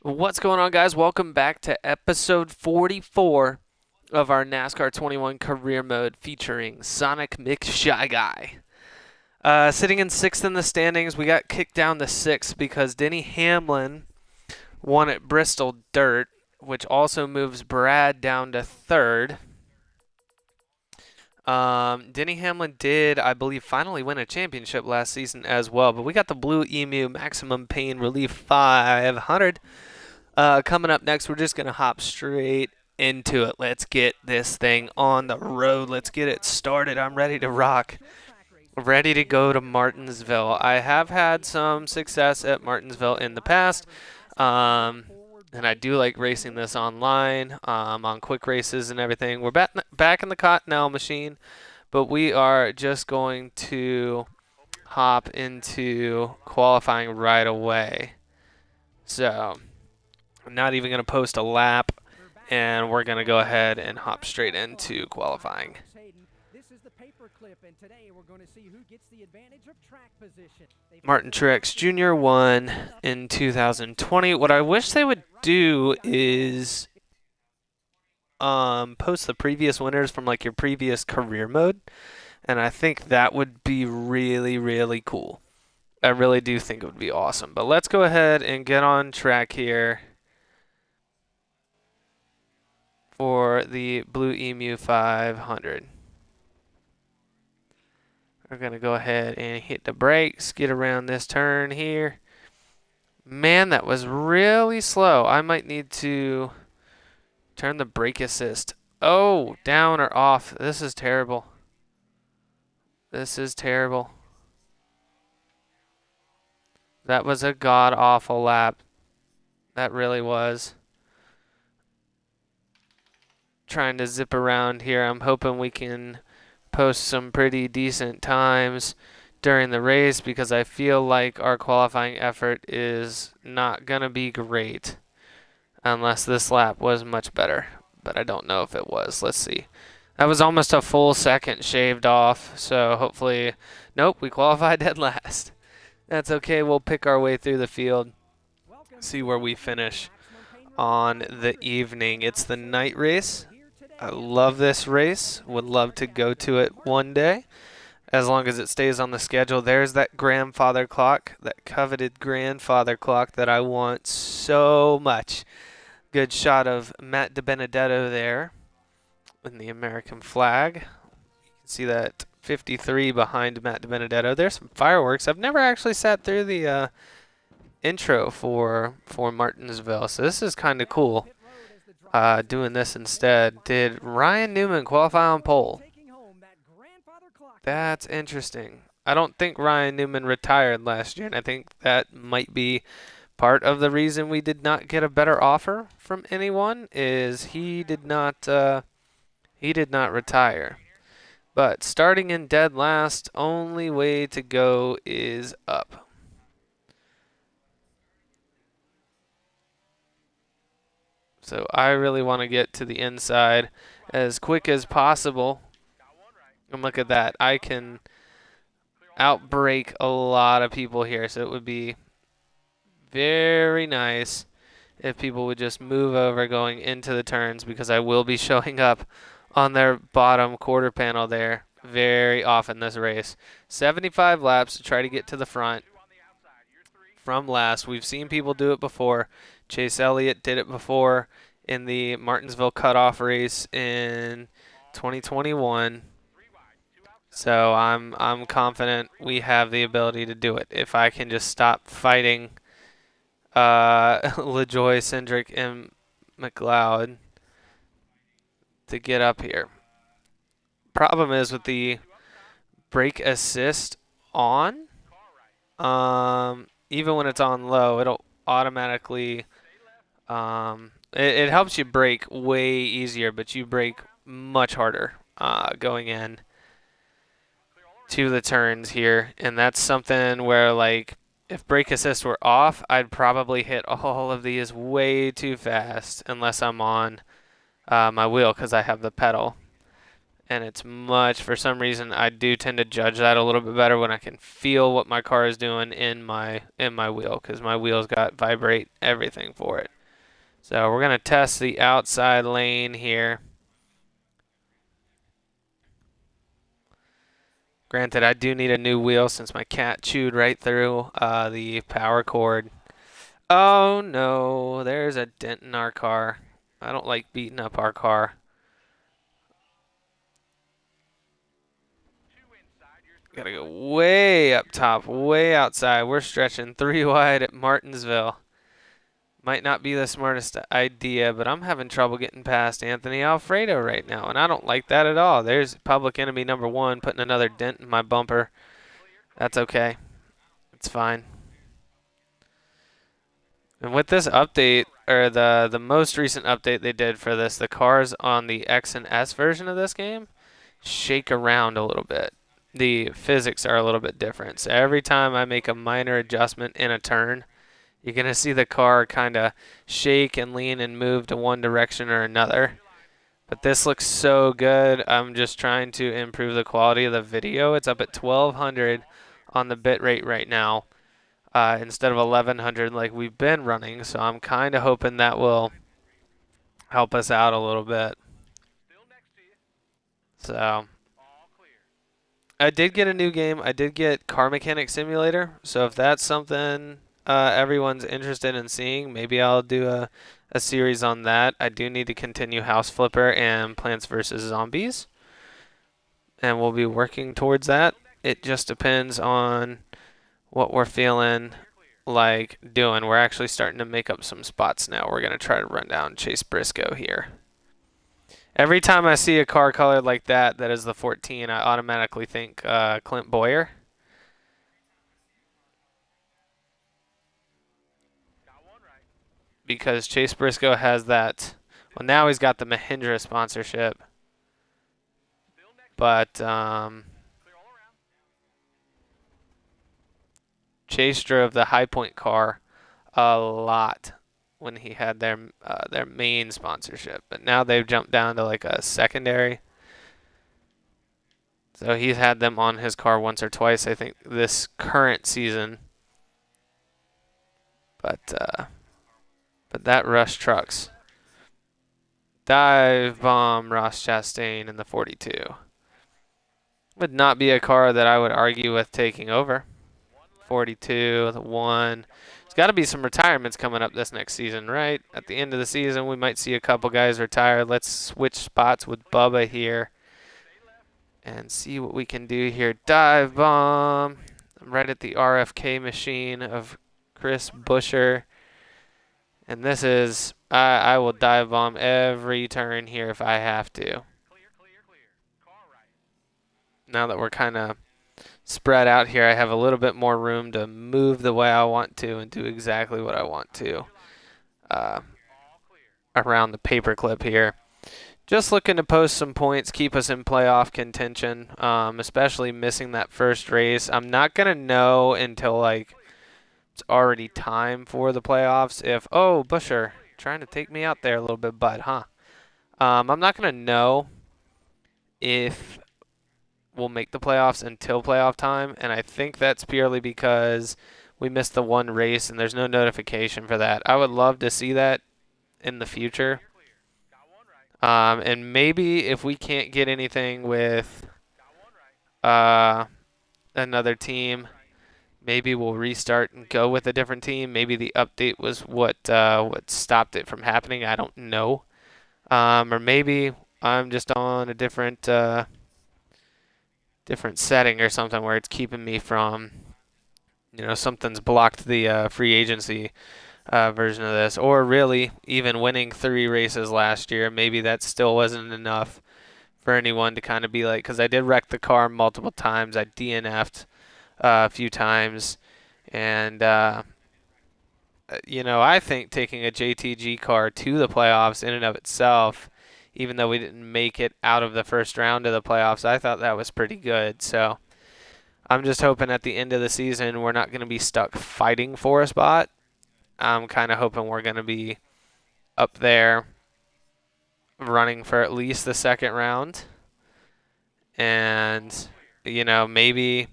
What's going on, guys? Welcome back to episode 44 of our NASCAR 21 career mode featuring Sonic McShy Guy. Sitting in sixth in the standings, we got kicked down to sixth because Denny Hamlin won at Bristol Dirt, which also moves Brad down to third. Denny Hamlin did, I believe, finally win a championship last season as well, but we got the Blue Emu Maximum Pain Relief 500. Coming up next, we're just going to hop straight into it. Let's get this thing on the road. Let's get it started. I'm ready to rock. Ready to go to Martinsville. I have had some success at Martinsville in the past, and I do like racing this online on quick races and everything. We're back in the Cottonelle machine, but we are just going to hop into qualifying right away. So I'm not even going to post a lap, and we're going to go ahead and hop straight into qualifying. Martin Truex Jr. won in 2020. What I wish they would do is post the previous winners from like your previous career mode, and I think that would be really, really cool. I really do think it would be awesome. But let's go ahead and get on track here for the Blue Emu 500. We're going to go ahead and hit the brakes, get around this turn here. Man, that was really slow. I might need to turn the brake assist. Oh, down or off. This is terrible. This is terrible. That was a god-awful lap. That really was. Trying to zip around here. I'm hoping we can post some pretty decent times during the race because I feel like our qualifying effort is not going to be great unless this lap was much better, but I don't know if it was. Let's see. That was almost a full second shaved off, so hopefully, nope, we qualified dead last. That's okay. We'll pick our way through the field, see where we finish on the evening. It's the night race. I love this race. Would love to go to it one day, as long as it stays on the schedule. There's that grandfather clock, that coveted grandfather clock that I want so much. Good shot of Matt DiBenedetto there in the American flag. You can see that 53 behind Matt DiBenedetto. There's some fireworks. I've never actually sat through the intro for Martinsville, so this is kind of cool. Doing this instead. Did Ryan Newman qualify on pole? That's interesting. I don't think Ryan Newman retired last year, and I think that might be part of the reason we did not get a better offer from anyone. Is he did not retire. But starting in dead last, only way to go is up. So I really want to get to the inside as quick as possible. And look at that. I can outbrake a lot of people here. So it would be very nice if people would just move over going into the turns, because I will be showing up on their bottom quarter panel there very often this race. 75 laps to try to get to the front from last. We've seen people do it before. Chase Elliott did it before in the Martinsville cutoff race in 2021. So I'm confident we have the ability to do it if I can just stop fighting LaJoy, Cindric, and McLeod to get up here. Problem is with the brake assist on, even when it's on low, it'll automatically it helps you brake way easier, but you brake much harder going in to the turns here. And that's something where, like, if brake assist were off, I'd probably hit all of these way too fast unless I'm on my wheel because I have the pedal. And it's much, for some reason, I do tend to judge that a little bit better when I can feel what my car is doing in my wheel, because my wheel's got vibrate everything for it. So we're gonna test the outside lane here. Granted, I do need a new wheel since my cat chewed right through the power cord. Oh no, there's a dent in our car. I don't like beating up our car. Gotta go way up top, way outside. We're stretching 3 wide at Martinsville. Might not be the smartest idea, but I'm having trouble getting past Anthony Alfredo right now, and I don't like that at all. There's public enemy number 1 putting another dent in my bumper. That's okay. It's fine. And with this update, or the most recent update they did for this, the cars on the X and S version of this game shake around a little bit. The physics are a little bit different. So every time I make a minor adjustment in a turn, you're going to see the car kind of shake and lean and move to one direction or another. But this looks so good. I'm just trying to improve the quality of the video. It's up at 1200 on the bit rate right now, instead of 1100 like we've been running. So I'm kind of hoping that will help us out a little bit. So I did get a new game. I did get Car Mechanic Simulator. So if that's something everyone's interested in seeing, maybe I'll do a series on that. I do need to continue House Flipper and Plants vs. Zombies, and we'll be working towards that. It just depends on what we're feeling like doing. We're actually starting to make up some spots now. We're going to try to run down Chase Briscoe here. Every time I see a car colored like that is the 14, I automatically think Clint Boyer. Because Chase Briscoe has that. Well, now he's got the Mahindra sponsorship. But Chase drove the High Point car a lot when he had their main sponsorship. But now they've jumped down to like a secondary. So he's had them on his car once or twice, I think, this current season. But that Rush Trucks. Dive bomb Ross Chastain in the 42. Would not be a car that I would argue with taking over. 42, the 1. There's got to be some retirements coming up this next season, right? At the end of the season, we might see a couple guys retire. Let's switch spots with Bubba here and see what we can do here. Dive bomb right at the RFK machine of Chris Buescher. And this is, I will dive bomb every turn here if I have to. Now that we're kind of spread out here, I have a little bit more room to move the way I want to and do exactly what I want to around the paperclip here. Just looking to post some points, keep us in playoff contention, especially missing that first race. I'm not going to know until like it's already time for the playoffs if, oh, Buescher, trying to take me out there a little bit, bud, huh? I'm not going to know if we'll make the playoffs until playoff time, and I think that's purely because we missed the one race and there's no notification for that. I would love to see that in the future. And maybe if we can't get anything with another team, maybe we'll restart and go with a different team. Maybe the update was what stopped it from happening. I don't know. Or maybe I'm just on a different setting or something where it's keeping me from, something's blocked the free agency version of this. Or really, even winning 3 races last year, maybe that still wasn't enough for anyone to kind of be like, because I did wreck the car multiple times. I DNF'd a few times, and I think taking a JTG car to the playoffs in and of itself, even though we didn't make it out of the first round of the playoffs, I thought that was pretty good. So I'm just hoping at the end of the season we're not going to be stuck fighting for a spot. I'm kind of hoping we're going to be up there running for at least the second round. and maybe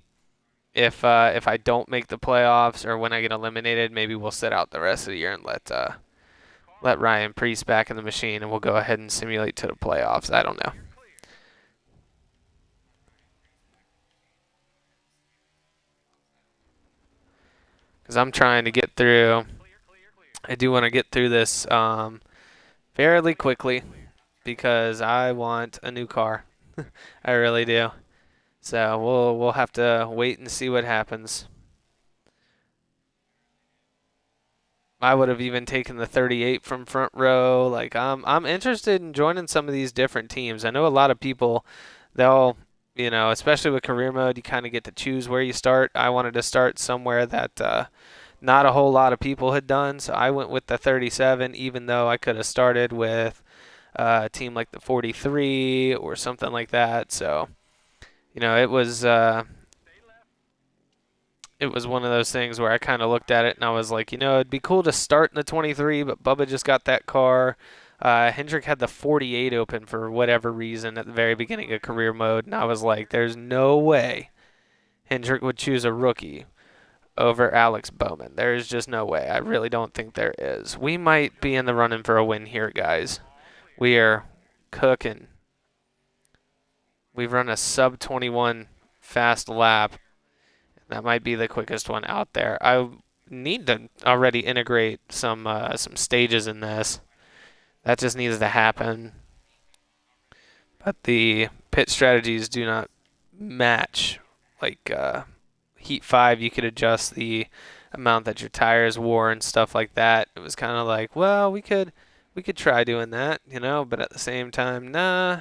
if I don't make the playoffs or when I get eliminated, maybe we'll sit out the rest of the year and let Ryan Preece back in the machine, and we'll go ahead and simulate to the playoffs. I don't know. Because I'm trying to get through. I do want to get through this fairly quickly because I want a new car. I really do. So we'll have to wait and see what happens. I would have even taken the 38 from front row. Like I'm interested in joining some of these different teams. I know a lot of people they'll especially with career mode, you kind of get to choose where you start. I wanted to start somewhere that not a whole lot of people had done, so I went with the 37, even though I could have started with a team like the 43 or something like that. So it was one of those things where I kind of looked at it and I was like, it'd be cool to start in the 23, but Bubba just got that car. Hendrick had the 48 open for whatever reason at the very beginning of career mode, and I was like, there's no way Hendrick would choose a rookie over Alex Bowman. There's just no way. I really don't think there is. We might be in the running for a win here, guys. We are cooking. We've run a sub 21 fast lap. That might be the quickest one out there. I need to already integrate some stages in this. That just needs to happen. But the pit strategies do not match. Like Heat 5, you could adjust the amount that your tires wore and stuff like that. It was kind of like, well, we could try doing that, but at the same time, nah.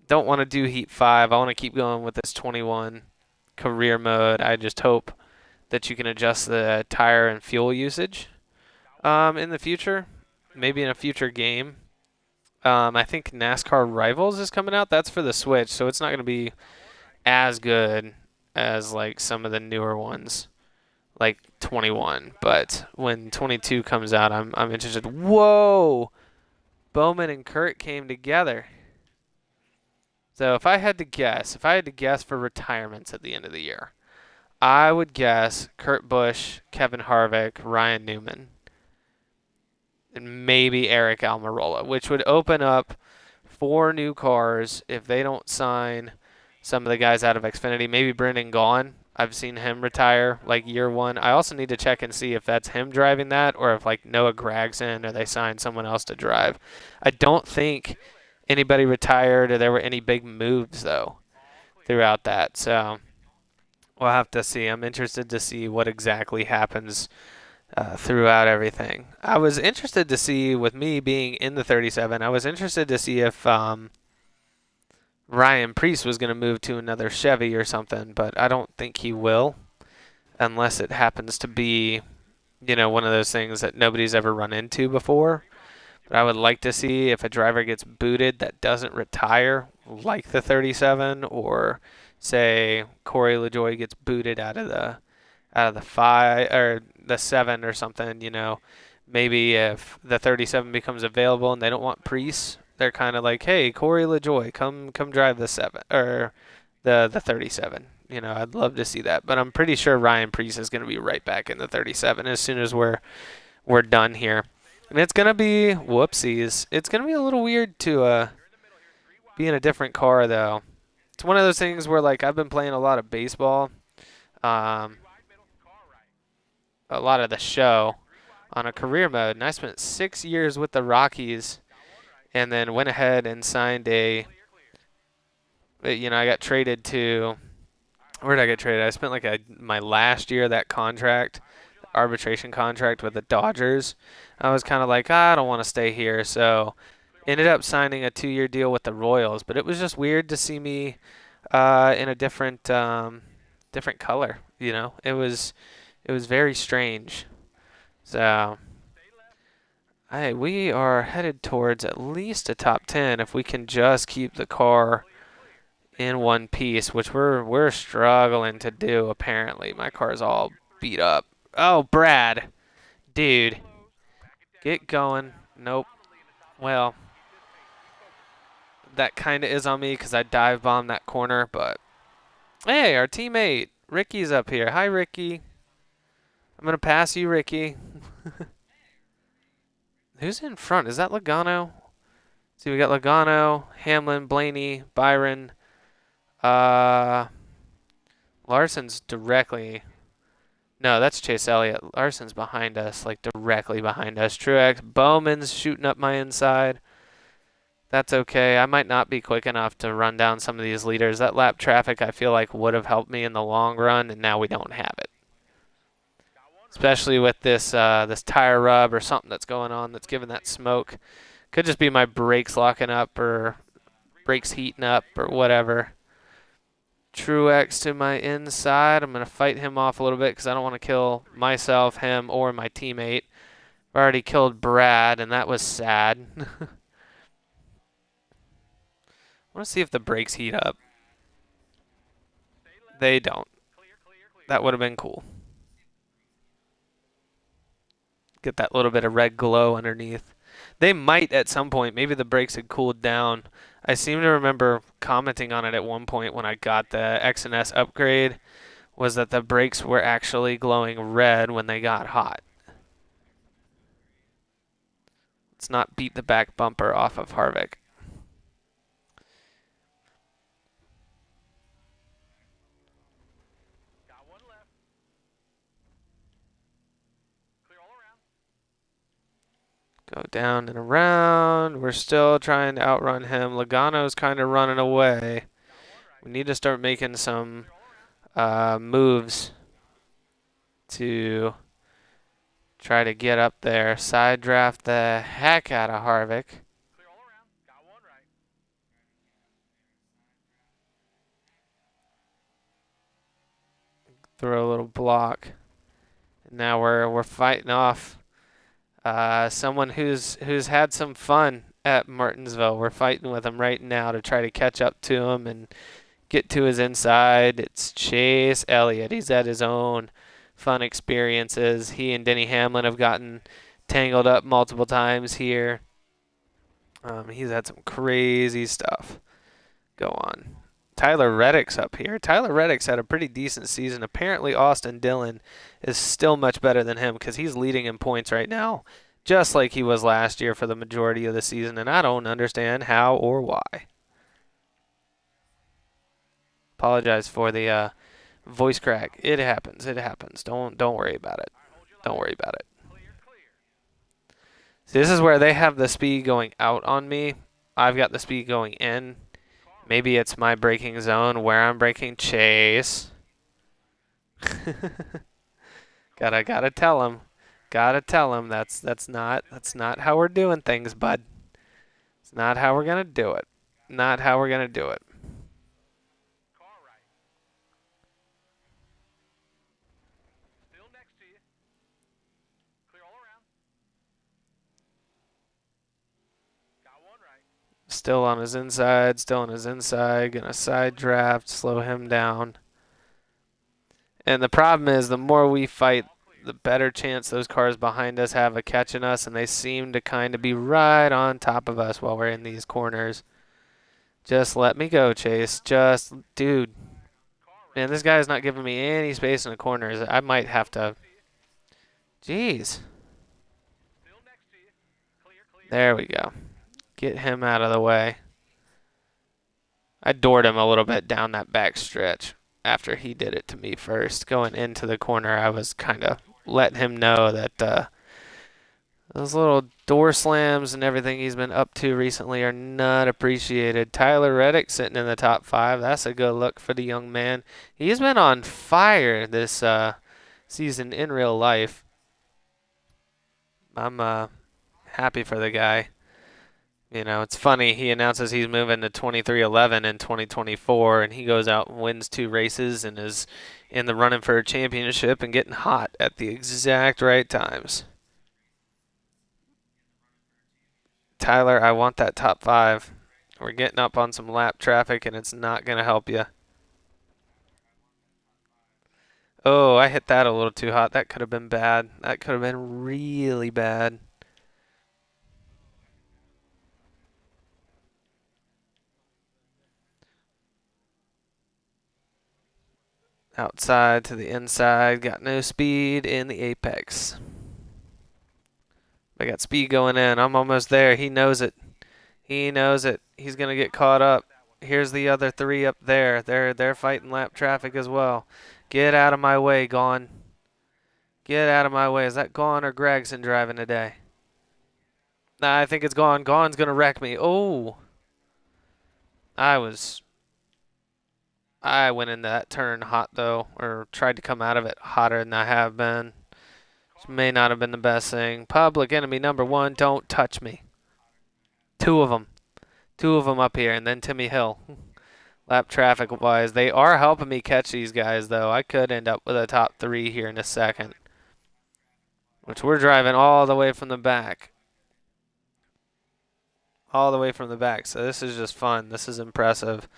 Don't want to do Heat 5. I want to keep going with this 21 career mode. I just hope that you can adjust the tire and fuel usage in the future, maybe in a future game. I think NASCAR Rivals is coming out. That's for the Switch, so it's not going to be as good as like some of the newer ones, like 21. But when 22 comes out, I'm interested. Whoa! Bowman and Kurt came together. So if I had to guess for retirements at the end of the year, I would guess Kurt Busch, Kevin Harvick, Ryan Newman, and maybe Eric Almirola, which would open up 4 new cars if they don't sign some of the guys out of Xfinity. Maybe Brendan Gaughan. I've seen him retire like year 1. I also need to check and see if that's him driving that or if like Noah Gragson or they signed someone else to drive. I don't think anybody retired or there were any big moves though throughout that. So we'll have to see. I'm interested to see what exactly happens throughout everything. I was interested to see, with me being in the 37, I was interested to see if Ryan Preece was going to move to another Chevy or something, but I don't think he will unless it happens to be, one of those things that nobody's ever run into before. But I would like to see if a driver gets booted that doesn't retire, like the 37, or say Corey LaJoie gets booted out of the 5 or the 7 or something. Maybe if the 37 becomes available and they don't want Preece, they're kind of like, hey, Corey LaJoie, come drive the 7 or the 37. I'd love to see that, but I'm pretty sure Ryan Preece is going to be right back in the 37 as soon as we're done here. And it's going to be, whoopsies, it's going to be a little weird to be in a different car, though. It's one of those things where, like, I've been playing a lot of baseball, a lot of the show on a career mode, and I spent 6 years with the Rockies and then went ahead and signed I got traded to, where did I get traded? I spent like my last year of that contract, arbitration contract with the Dodgers. I was kind of like, I don't want to stay here, so ended up signing a 2-year deal with the Royals. But it was just weird to see me in a different color. It was very strange. So we are headed towards at least a top 10 if we can just keep the car in one piece, which we're struggling to do. Apparently, my car's all beat up. Oh, Brad, dude, get going. Nope. Well, that kind of is on me because I dive bombed that corner. But hey, our teammate Ricky's up here. Hi, Ricky. I'm gonna pass you, Ricky. Who's in front? Is that Logano? See, we got Logano, Hamlin, Blaney, Byron. Larson's directly. No, that's Chase Elliott. Larson's behind us, like directly behind us. Truex, Bowman's shooting up my inside. That's okay. I might not be quick enough to run down some of these leaders. That lap traffic, I feel like, would have helped me in the long run, and now we don't have it. Especially with this this tire rub or something that's going on that's giving that smoke. Could just be my brakes locking up or brakes heating up or whatever. Truex to my inside. I'm going to fight him off a little bit because I don't want to kill myself, him, or my teammate. I already killed Brad, and that was sad. I want to see if the brakes heat up. They don't. That would have been cool. Get that little bit of red glow underneath. They might at some point. Maybe the brakes had cooled down. I seem to remember commenting on it at one point when I got the X and S upgrade, was that the brakes were actually glowing red when they got hot. Let's not beat the back bumper off of Harvick. Go down and around. We're still trying to outrun him. Logano's kind of running away. We need to start making some moves to try to get up there. Side draft the heck out of Harvick. Throw a little block. And now we're fighting off someone who's had some fun at Martinsville. We're fighting with him right now to try to catch up to him and get to his inside. It's Chase Elliott. He's had his own fun experiences. He and Denny Hamlin have gotten tangled up multiple times here. He's had some crazy stuff go on. Tyler Reddick's up here. Tyler Reddick's had a pretty decent season. Apparently Austin Dillon is still much better than him because he's leading in points right now, just like he was last year for the majority of the season, and I don't understand how or why. Apologize for the voice crack. It happens. It happens. Don't worry about it. Don't worry about it. See, this is where they have the speed going out on me. I've got the speed going in. Maybe it's my braking zone where I'm braking Chase. gotta tell him. Gotta tell him that's not how we're doing things, bud. It's not how we're gonna do it. Not how we're gonna do it. Still on his inside, still on his inside. Gonna side draft, slow him down. And the problem is, the more we fight, the better chance those cars behind us have of catching us, and they seem to kind of be right on top of us while we're in these corners. Just let me go, Chase. Just, dude. Man, this guy's not giving me any space in the corners. I might have to. Jeez. There we go. Get him out of the way. I doored him a little bit down that back stretch after he did it to me first. Going into the corner, I was kind of letting him know that those little door slams and everything he's been up to recently are not appreciated. Tyler Reddick sitting in the top 5. That's a good look for the young man. He's been on fire this season in real life. I'm happy for the guy. You know, it's funny. He announces he's moving to 2311 in 2024, and he goes out and wins 2 races and is in the running for a championship and getting hot at the exact right times. Tyler, I want that top 5. We're getting up on some lap traffic, and it's not going to help you. Oh, I hit that a little too hot. That could have been bad. That could have been really bad. Outside to the inside. Got no speed in the apex. I got speed going in. I'm almost there. He knows it. He knows it. He's going to get caught up. Here's the other three up there. They're fighting lap traffic as well. Get out of my way, Gone. Get out of my way. Is that Gone or Gregson driving today? Nah, I think it's Gone. Gone's going to wreck me. Oh. I went into that turn hot, though, or tried to come out of it hotter than I have been. Which may not have been the best thing. Public enemy number 1, don't touch me. Two of them. Two of them up here, and then Timmy Hill. Lap traffic-wise, they are helping me catch these guys, though. I could end up with a top 3 here in a second. Which we're driving all the way from the back. All the way from the back, so this is just fun. This is impressive.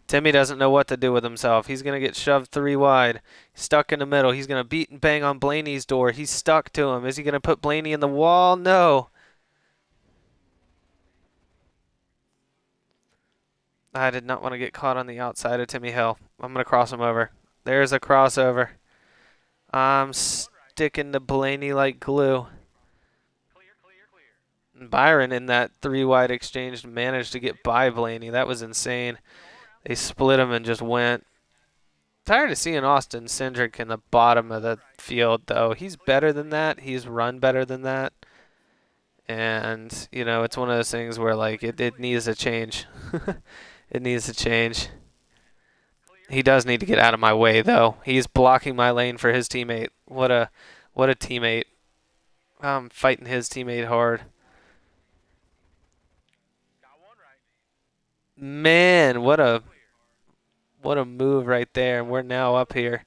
Timmy doesn't know what to do with himself. He's going to get shoved 3 wide. He's stuck in the middle. He's going to beat and bang on Blaney's door. He's stuck to him. Is he going to put Blaney in the wall? No. I did not want to get caught on the outside of Timmy Hill. I'm going to cross him over. There's a crossover. I'm sticking to Blaney like glue. Byron in that 3 wide exchange managed to get by Blaney. That was insane. They split him and just went. Tired of seeing Austin Cindric in the bottom of the field, though. He's better than that. He's run better than that. And, you know, it's one of those things where, like, it needs to change. It needs to change. He does need to get out of my way, though. He's blocking my lane for his teammate. What a teammate. I'm fighting his teammate hard. Man, what a move right there. And we're now up here.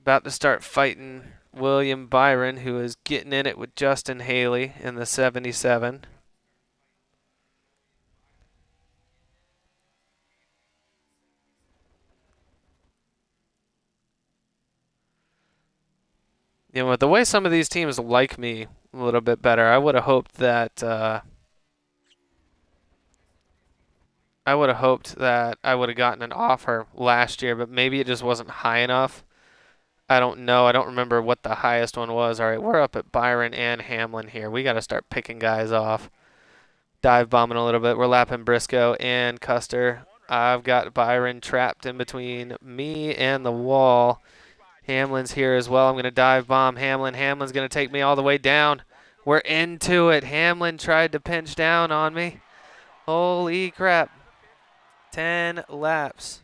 About to start fighting William Byron, who is getting in it with Justin Haley in the 77. You know, with the way some of these teams like me a little bit better, I would have hoped that I would have gotten an offer last year, but maybe it just wasn't high enough. I don't know. I don't remember what the highest one was. All right, we're up at Byron and Hamlin here. We got to start picking guys off. Dive bombing a little bit. We're lapping Briscoe and Custer. I've got Byron trapped in between me and the wall. Hamlin's here as well. I'm going to dive bomb Hamlin. Hamlin's going to take me all the way down. We're into it. Hamlin tried to pinch down on me. Holy crap. 10 laps.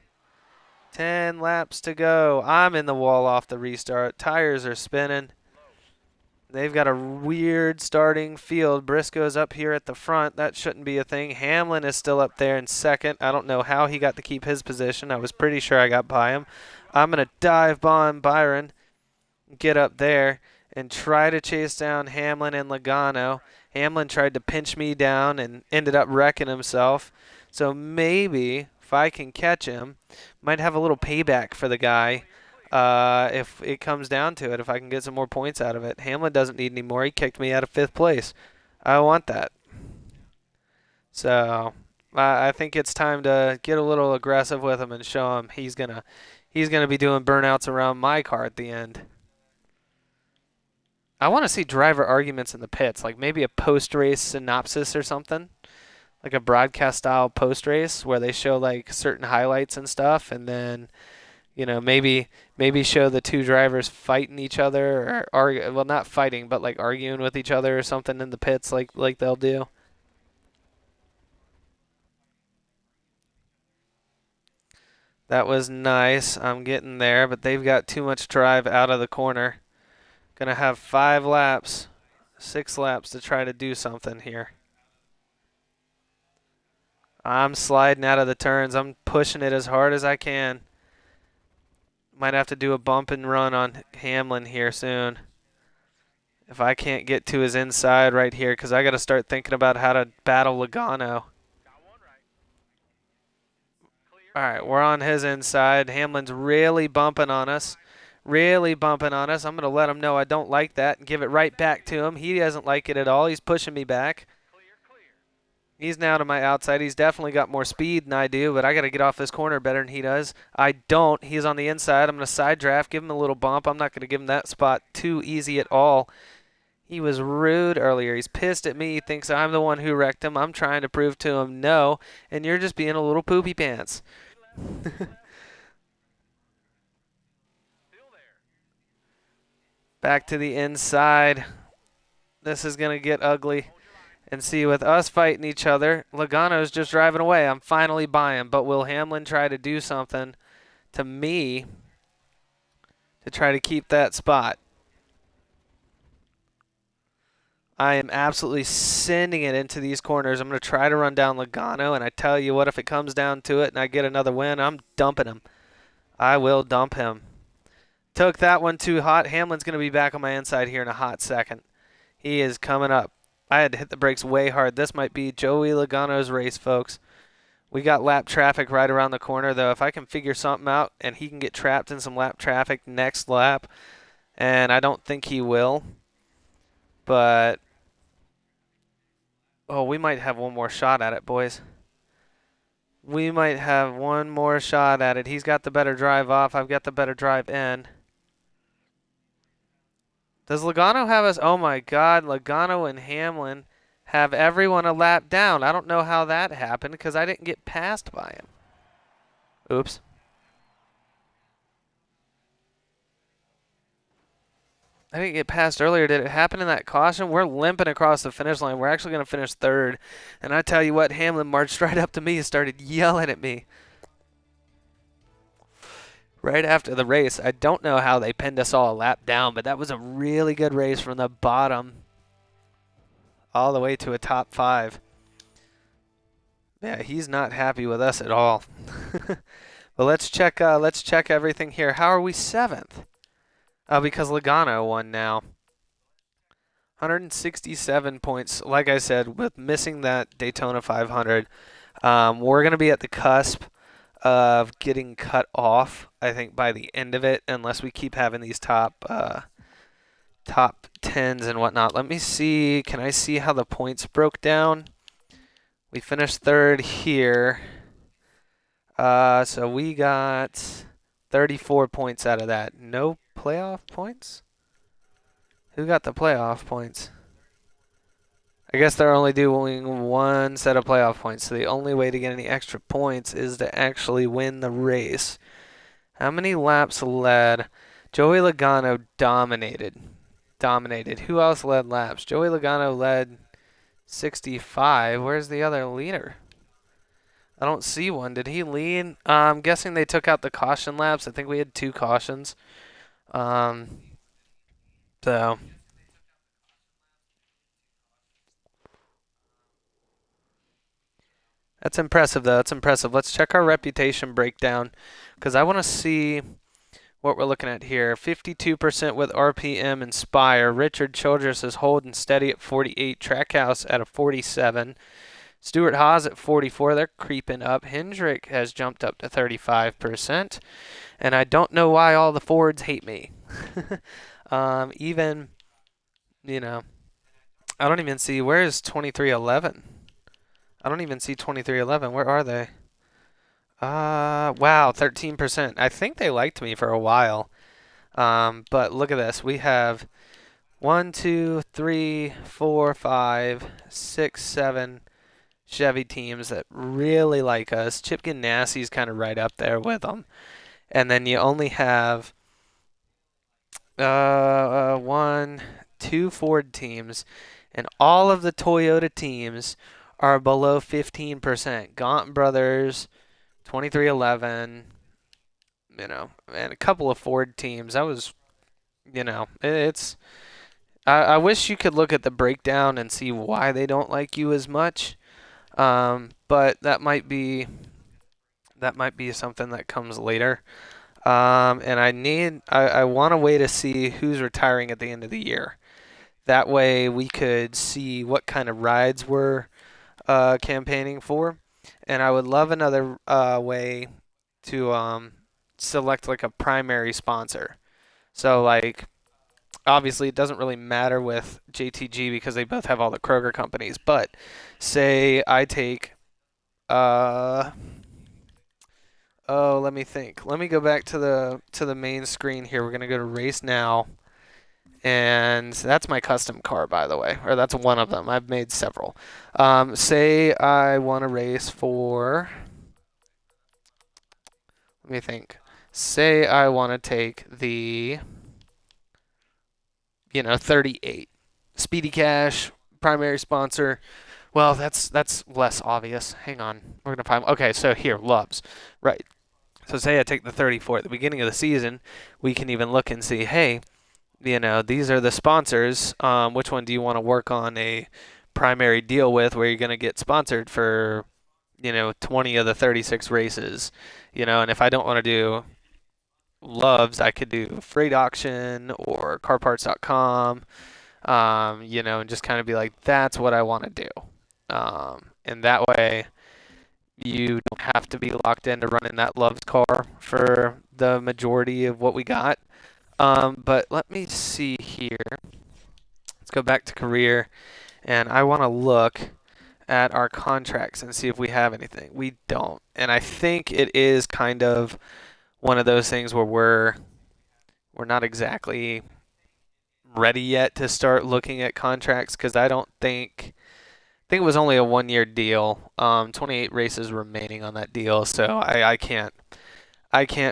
10 laps to go. I'm in the wall off the restart. Tires are spinning. They've got a weird starting field. Briscoe's up here at the front. That shouldn't be a thing. Hamlin is still up there in second. I don't know how he got to keep his position. I was pretty sure I got by him. I'm going to dive bomb Byron, get up there, and try to chase down Hamlin and Logano. Hamlin tried to pinch me down and ended up wrecking himself. So maybe if I can catch him, might have a little payback for the guy if it comes down to it, if I can get some more points out of it. Hamlin doesn't need any more. He kicked me out of 5th place. I want that. So I think it's time to get a little aggressive with him and show him he's gonna be doing burnouts around my car at the end. I want to see driver arguments in the pits, like maybe a post-race synopsis or something, like a broadcast-style post-race where they show like certain highlights and stuff, and then, you know, maybe show the 2 drivers fighting each other, or well, not fighting, but like arguing with each other or something in the pits, like they'll do. That was nice. I'm getting there, but they've got too much drive out of the corner. Gonna have 5 laps, 6 laps to try to do something here. I'm sliding out of the turns. I'm pushing it as hard as I can. Might have to do a bump and run on Hamlin here soon. If I can't get to his inside right here, because I got to start thinking about how to battle Logano. All right, we're on his inside. Hamlin's really bumping on us. Really bumping on us. I'm going to let him know I don't like that and give it right back to him. He doesn't like it at all. He's pushing me back. He's now to my outside. He's definitely got more speed than I do, but I got to get off this corner better than he does. I don't. He's on the inside. I'm going to side draft, give him a little bump. I'm not going to give him that spot too easy at all. He was rude earlier. He's pissed at me. He thinks I'm the one who wrecked him. I'm trying to prove to him no, and you're just being a little poopy pants. Back to the inside. This is going to get ugly. And see, with us fighting each other, Logano's just driving away. I'm finally buying, but will Hamlin try to do something to me to try to keep that spot? I am absolutely sending it into these corners. I'm going to try to run down Logano, and I tell you what, if it comes down to it and I get another win, I'm dumping him. I will dump him. Took that one too hot. Hamlin's going to be back on my inside here in a hot second. He is coming up. I had to hit the brakes way hard. This might be Joey Logano's race, folks. We got lap traffic right around the corner, though. If I can figure something out and he can get trapped in some lap traffic next lap, and I don't think he will, but, oh, we might have one more shot at it, boys. We might have one more shot at it. He's got the better drive off. I've got the better drive in. Does Logano have us? Oh, my God. Logano and Hamlin have everyone a lap down. I don't know how that happened because I didn't get passed by him. Oops. I didn't get passed earlier. Did it happen in that caution? We're limping across the finish line. We're actually going to finish third. And I tell you what, Hamlin marched right up to me and started yelling at me. Right after the race. I don't know how they pinned us all a lap down, but that was a really good race from the bottom all the way to a top 5. Yeah, he's not happy with us at all. But let's check everything here. How are we 7th? Because Logano won now. 167 points. Like I said, with missing that Daytona 500, we're going to be at the cusp of getting cut off, I think, by the end of it, unless we keep having these top 10s and whatnot. Let me see. Can I see how the points broke down? We finished third here. So we got 34 points out of that. No playoff points? Who got the playoff points? I guess they're only doing one set of playoff points, so the only way to get any extra points is to actually win the race. How many laps led? Joey Logano dominated. Who else led laps? Joey Logano led 65. Where's the other leader? I don't see one. Did he lead? I'm guessing they took out the caution laps. I think we had 2 cautions. So that's impressive, though. That's impressive. Let's check our reputation breakdown because I want to see what we're looking at here. 52% with RPM Inspire. Richard Childress is holding steady at 48. Trackhouse at a 47. Stuart Haas at 44. They're creeping up. Hendrick has jumped up to 35%. And I don't know why all the Fords hate me. Even, you know, I don't even see, where is 2311? I don't even see 2311. Where are they? Wow, 13%. I think they liked me for a while. But look at this. We have 1, 2, 3, 4, 5, 6, 7 Chevy teams that really like us. Chip Ganassi's kind of right up there with them. And then you only have 1, 2 Ford teams, and all of the Toyota teams are below 15%. Gaunt Brothers, 2311, you know, and a couple of Ford teams. That was, you know, it's. I wish you could look at the breakdown and see why they don't like you as much, but that might be something that comes later. And I want a way to see who's retiring at the end of the year. That way we could see what kind of rides we're campaigning for. And I would love another way to select like a primary sponsor. So like obviously it doesn't really matter with JTG because they both have all the Kroger companies. But say I take, uh, oh, let me think. Let me go back to the main screen here. We're gonna go to race now, and that's my custom car, by the way, or that's one of them. I've made several. Say I want to race for. Let me think. Say I want to take the 38. Speedy Cash, primary sponsor. Well, that's less obvious. Hang on. We're gonna find. Okay, so here, Loves. Right. So say I take the 34 at the beginning of the season, we can even look and see, hey, these are the sponsors. Which one do you want to work on a primary deal with where you're gonna get sponsored for, 20 of the 36 races, and if I don't want to do Loves, I could do Freight Auction or CarParts.com, and just kind of be like, that's what I want to do. And that way, you don't have to be locked into running that Loves car for the majority of what we got. But let me see here. Let's go back to career, and I want to look at our contracts and see if we have anything. We don't, and I think it is kind of one of those things where we're not exactly ready yet to start looking at contracts because I think it was only a 1 year deal. 28 races remaining on that deal, so I can't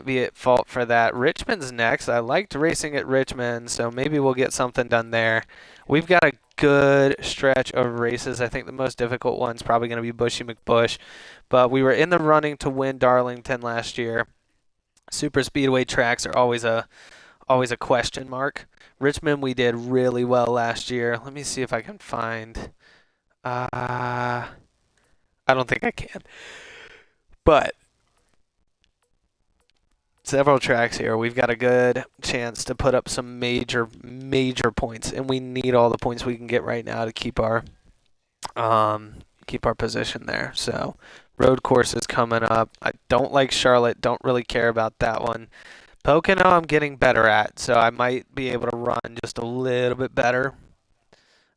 be at fault for that. Richmond's next. I liked racing at Richmond, so maybe we'll get something done there. We've got a good stretch of races. I think the most difficult one's probably going to be Bushy McBush, but we were in the running to win Darlington last year. Super speedway tracks are always a question mark. Richmond, we did really well last year. Let me see if I can find. I don't think I can, but several tracks here. We've got a good chance to put up some major points, and we need all the points we can get right now to keep our position there. So, road course is coming up. I don't like Charlotte. Don't really care about that one. Pocono, I'm getting better at, so I might be able to run just a little bit better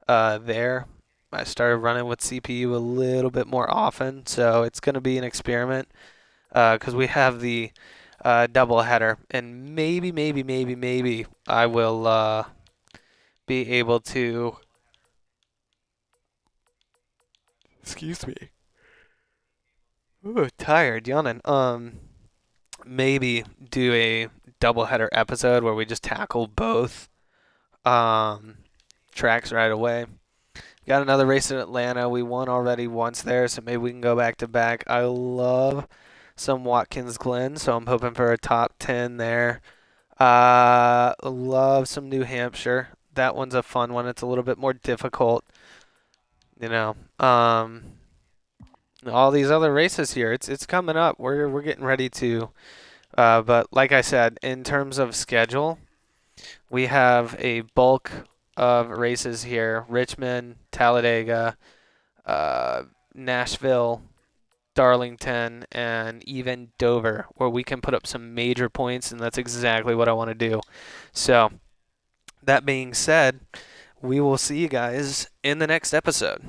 there. I started running with CPU a little bit more often, so it's going to be an experiment because we have the double header, and maybe I will be able to. Excuse me. Ooh, tired, yawning. Maybe do a double header episode where we just tackle both tracks right away. Got another race in Atlanta. We won already once there, so maybe we can go back to back. I love some Watkins Glen, so I'm hoping for a top 10 there. Love some New Hampshire. That one's a fun one. It's a little bit more difficult, all these other races here. It's coming up. We're getting ready to. But like I said, in terms of schedule, we have a bulk of races here: Richmond, Talladega, Nashville, Darlington, and even Dover, where we can put up some major points, and that's exactly what I want to do. So, that being said, we will see you guys in the next episode.